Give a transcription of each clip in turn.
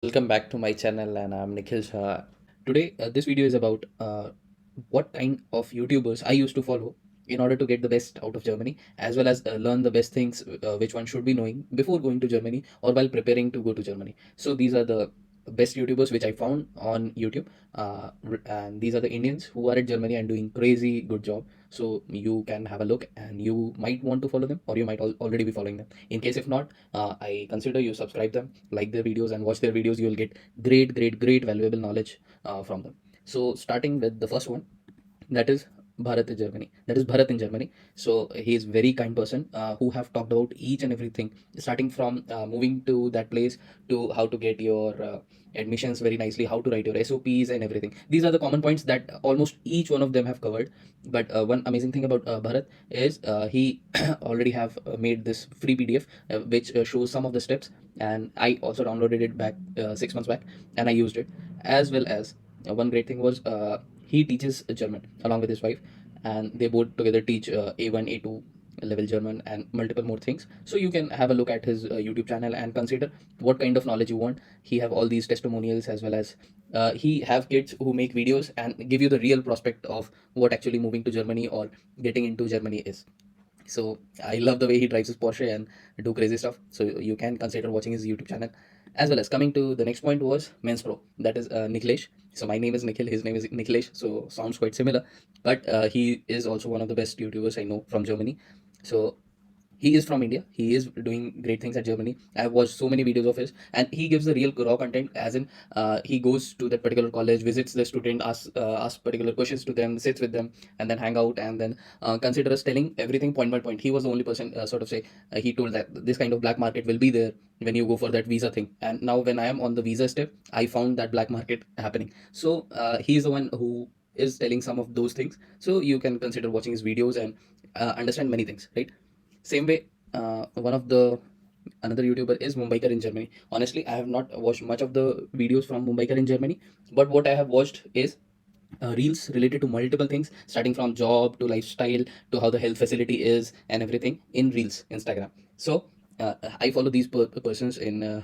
Welcome back to my channel, and I'm Nikhil Shah. Today, this video is about what kind of YouTubers I used to follow in order to get the best out of Germany, as well as learn the best things which one should be knowing before going to Germany or while preparing to go to Germany. So these are the best YouTubers which I found on YouTube, and these are the Indians who are at Germany and doing crazy good job. So you can have a look, and you might want to follow them, or you might already be following them. In case if not, I consider you subscribe them, like their videos, and watch their videos. You will get great valuable knowledge from them. So starting with the first one, that is Bharat in Germany. That is Bharat in Germany. So he is very kind person who have talked about each and everything, starting from moving to that place to how to get your admissions very nicely, how to write your SOPs and everything. These are the common points that almost each one of them have covered. But one amazing thing about Bharat is he already have made this free PDF which shows some of the steps, and I also downloaded it back 6 months back, and I used it. As well as one great thing was he teaches German along with his wife, and they both together teach A1, A2 level German and multiple more things. So you can have a look at his YouTube channel and consider what kind of knowledge you want. He have all these testimonials, as well as he have kids who make videos and give you the real prospect of what actually moving to Germany or getting into Germany is. So I love the way he drives his Porsche and do crazy stuff. So you can consider watching his YouTube channel. As well as coming to the next point was Men's Pro. That is Nikhilesh. So my name is Nikhil. His name is Nikhilesh. So sounds quite similar. But he is also one of the best YouTubers I know from Germany. So he is from India. He is doing great things at Germany. I've watched so many videos of his, and he gives the real raw content. As in, he goes to that particular college, visits the student, asks particular questions to them, sits with them, and then hang out, and then consider us telling everything point by point. He was the only person sort of say he told that this kind of black market will be there when you go for that visa thing. And now when I am on the visa step, I found that black market happening. So he is the one who is telling some of those things. So you can consider watching his videos and understand many things, right? Same way, one of the another YouTuber is Mumbaiker in Germany. Honestly, I have not watched much of the videos from Mumbaiker in Germany, but what I have watched is reels related to multiple things, starting from job to lifestyle to how the health facility is and everything in reels, Instagram. So I follow these persons in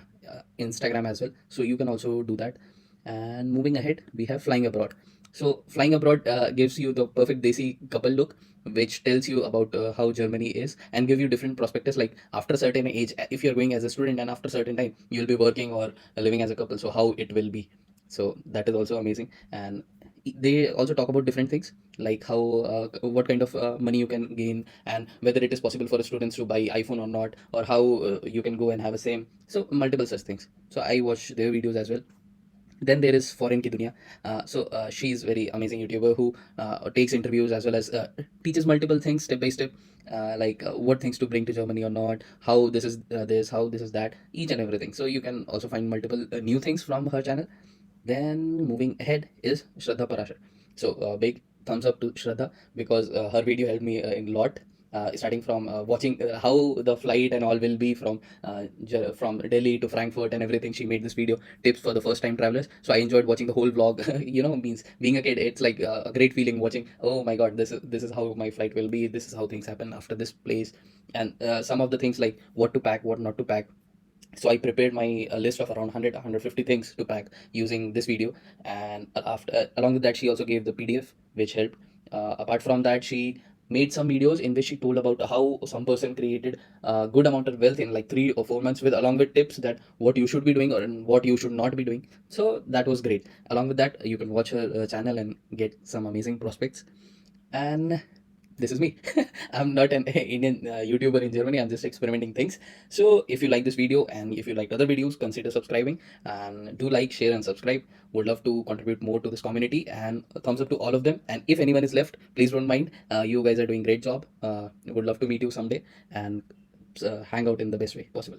Instagram as well. So you can also do that. And moving ahead, we have flying abroad. So flying abroad gives you the perfect desi couple look, which tells you about how Germany is and give you different perspectives. Like after a certain age, if you're going as a student, and after a certain time, you'll be working or living as a couple. So how it will be. So that is also amazing. And they also talk about different things, like how what kind of money you can gain, and whether it is possible for students to buy iPhone or not, or how you can go and have a same. So multiple such things. So I watch their videos as well. Then there is Foreign Ki Dunia. She is very amazing YouTuber who takes interviews, as well as teaches multiple things step by step, like what things to bring to Germany or not, how this is this, how this is that, each and everything. So you can also find multiple new things from her channel. Then moving ahead is Shraddha Parashar. So big thumbs up to Shraddha, because her video helped me a lot. Starting from watching how the flight and all will be from from Delhi to Frankfurt and everything. She made this video, tips for the first time travelers. So I enjoyed watching the whole vlog. Means being a kid, it's like a great feeling watching. Oh my God, this is how my flight will be. This is how things happen after this place, and some of the things like what to pack, what not to pack. So I prepared my list of around 150 things to pack using this video. And after along with that, she also gave the PDF, which helped. Apart from that, she made some videos in which she told about how some person created a good amount of wealth in like 3 or 4 months, with along with tips that what you should be doing or what you should not be doing. So that was great. Along with that, you can watch her channel and get some amazing prospects. And this is me. I'm not an Indian YouTuber in Germany. I'm just experimenting things. So if you like this video, and if you liked other videos, consider subscribing, and do like, share, and subscribe. Would love to contribute more to this community, and a thumbs up to all of them. And if anyone is left, please don't mind. You guys are doing great job. Would love to meet you someday and hang out in the best way possible.